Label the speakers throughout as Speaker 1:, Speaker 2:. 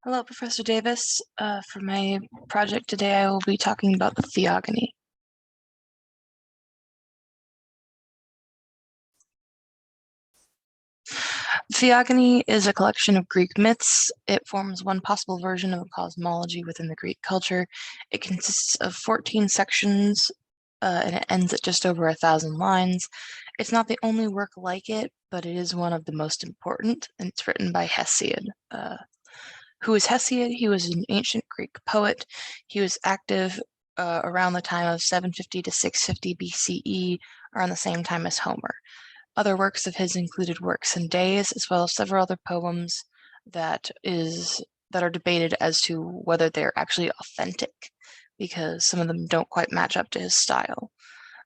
Speaker 1: Hello, Professor Davis. For my project today, I will be talking about the Theogony. Theogony is a collection of Greek myths. It forms one possible version of a cosmology within the Greek culture. It consists of 14 sections, and it ends at just over 1,000 lines. It's not the only work like it, but it is one of the most important, and it's written by Hesiod. Who is Hesiod? He was an ancient Greek poet. He was active around the time of 750 to 650 BCE, around the same time as Homer. Other works of his included Works and Days, as well as several other poems that are debated as to whether they're actually authentic, because some of them don't quite match up to his style.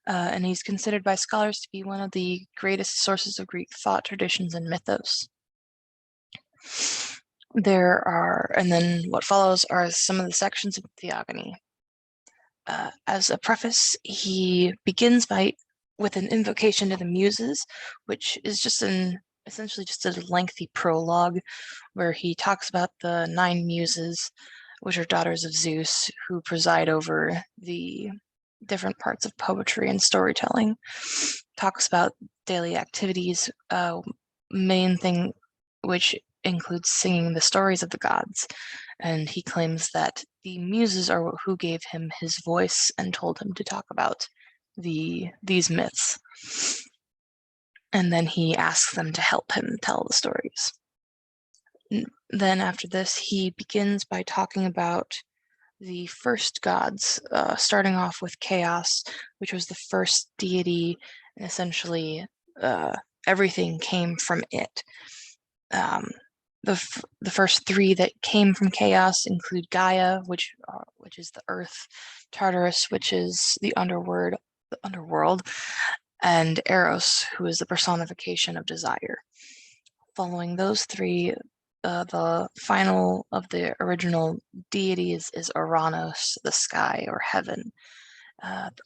Speaker 1: And he's considered by scholars to be one of the greatest sources of Greek thought, traditions, and mythos. And then what follows are some of the sections of Theogony. As a preface, he begins with an invocation to the Muses, which is essentially just a lengthy prologue where he talks about the 9 Muses, which are daughters of Zeus, who preside over the different parts of poetry and storytelling. Talks about daily activities, main thing which includes singing the stories of the gods, and he claims that the Muses are who gave him his voice and told him to talk about these myths. And then he asks them to help him tell the stories. Then after this, he begins by talking about the first gods, starting off with Chaos, which was the first deity, and essentially everything came from it. The first 3 that came from Chaos include Gaia, which is the earth, Tartarus, which is the underworld, and Eros, who is the personification of desire. Following those 3, the final of the original deities is Uranus, the sky or heaven.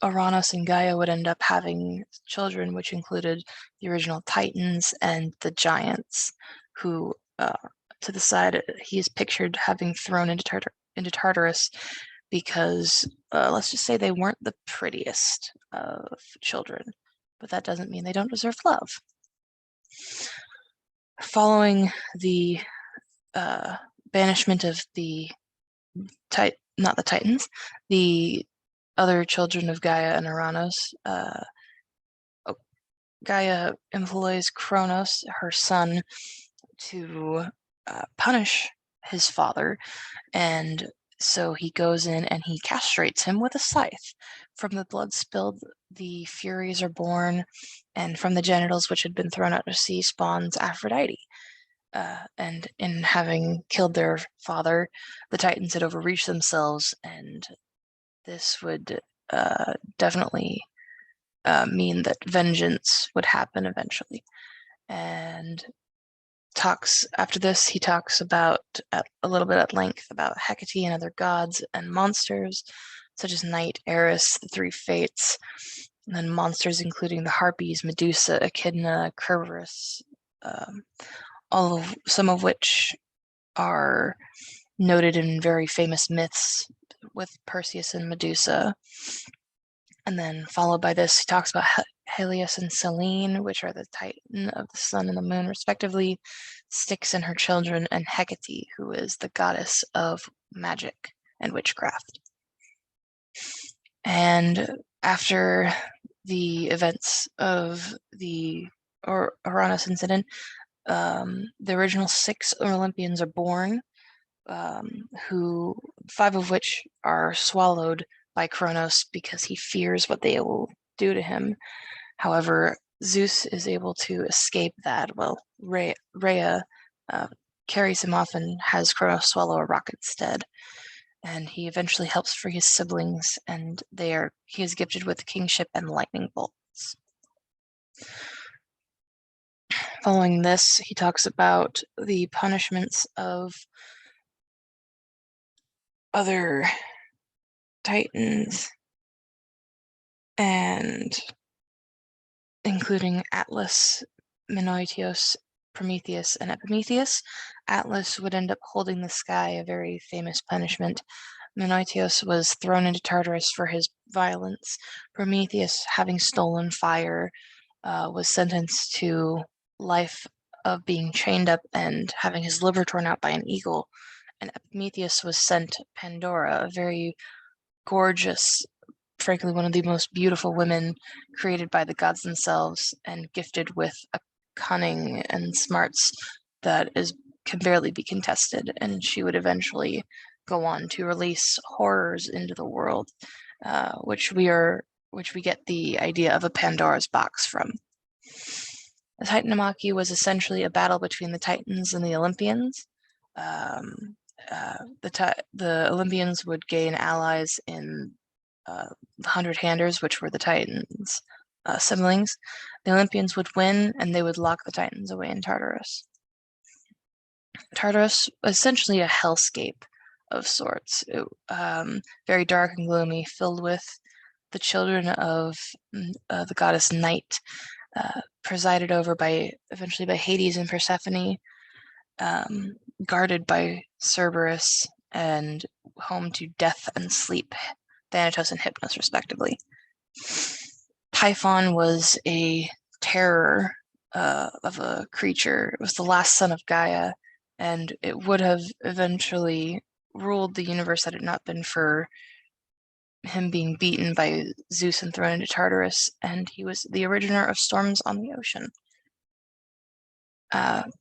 Speaker 1: Uranus and Gaia would end up having children, which included the original Titans and the giants, who to the side, he is pictured having thrown into Tartarus because, let's just say, they weren't the prettiest of children, but that doesn't mean they don't deserve love. Following the banishment of not the Titans, the other children of Gaia and Uranus, Gaia employs Kronos, her son, to punish his father, and so he goes in and he castrates him with a scythe. From the blood spilled, the Furies are born, and from the genitals which had been thrown out to sea spawns Aphrodite. And in having killed their father, the Titans had overreached themselves, and this would definitely mean that vengeance would happen eventually. And after this, he talks about a little bit at length about Hecate and other gods and monsters, such as Night, Eris, the 3 Fates, and then monsters including the Harpies, Medusa, Echidna, Cerberus, some of which are noted in very famous myths with Perseus and Medusa. And then followed by this, he talks about Helios and Selene, which are the Titan of the sun and the moon, respectively, Styx and her children, and Hecate, who is the goddess of magic and witchcraft. And after the events of the Uranus incident, the original 6 Olympians are born, 5 of which are swallowed by Kronos because he fears what they will do to him. However, Zeus is able to escape that. Well, Rhea carries him off and has Kronos swallow a rock instead. And he eventually helps free his siblings, and he is gifted with kingship and lightning bolts. Following this, he talks about the punishments of other Titans, and including Atlas, Menoetios, Prometheus and Epimetheus, Atlas would end up holding the sky, a very famous punishment. Menoetius was thrown into Tartarus for his violence. Prometheus, having stolen fire, was sentenced to life of being chained up and having his liver torn out by an eagle. And Epimetheus was sent Pandora, a very gorgeous, frankly, one of the most beautiful women created by the gods themselves and gifted with a cunning and smarts that can barely be contested. And she would eventually go on to release horrors into the world, which we get the idea of a Pandora's box from. The Titanomachy was essentially a battle between the Titans and the Olympians. The Olympians would gain allies in the 100-handers, which were the Titans' siblings. The Olympians would win, and they would lock the Titans away in Tartarus. Tartarus was essentially a hellscape of sorts, very dark and gloomy, filled with the children of the goddess Night, presided over eventually by Hades and Persephone, guarded by Cerberus, and home to Death and Sleep, Thanatos and Hypnos, respectively. Typhon was a terror of a creature. It was the last son of Gaia, and it would have eventually ruled the universe had it not been for him being beaten by Zeus and thrown into Tartarus, and he was the originator of storms on the ocean.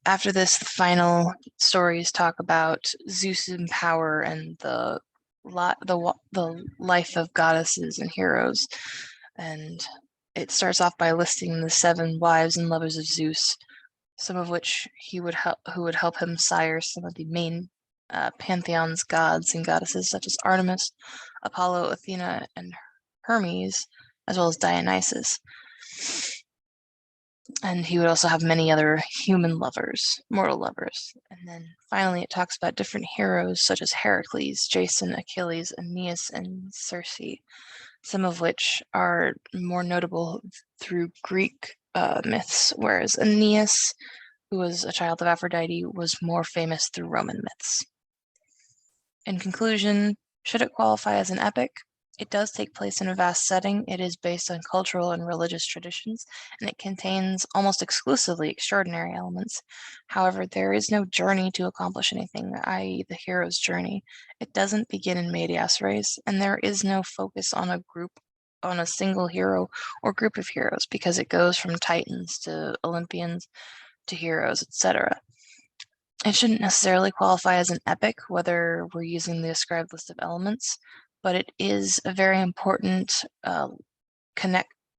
Speaker 1: After this, the final stories talk about Zeus's power and the life of goddesses and heroes, and it starts off by listing the 7 wives and lovers of Zeus, some of which who would help him sire some of the main pantheon's gods and goddesses such as Artemis, Apollo, Athena, and Hermes, as well as Dionysus. And he would also have many other human lovers, mortal lovers. And then finally it talks about different heroes such as Heracles, Jason, Achilles, Aeneas, and Circe, some of which are more notable through Greek myths, whereas Aeneas, who was a child of Aphrodite, was more famous through Roman myths. In conclusion, should it qualify as an epic? It does take place in a vast setting. It is based on cultural and religious traditions, and it contains almost exclusively extraordinary elements. However, there is no journey to accomplish anything, i.e. the hero's journey. It doesn't begin in medias res, and there is no focus on a single hero or group of heroes, because it goes from Titans to Olympians to heroes, etc. It shouldn't necessarily qualify as an epic, whether we're using the described list of elements, but it is a very important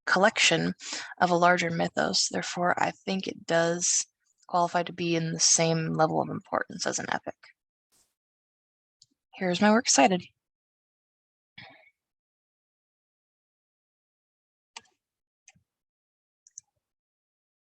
Speaker 1: collection of a larger mythos. Therefore, I think it does qualify to be in the same level of importance as an epic. Here's my works cited.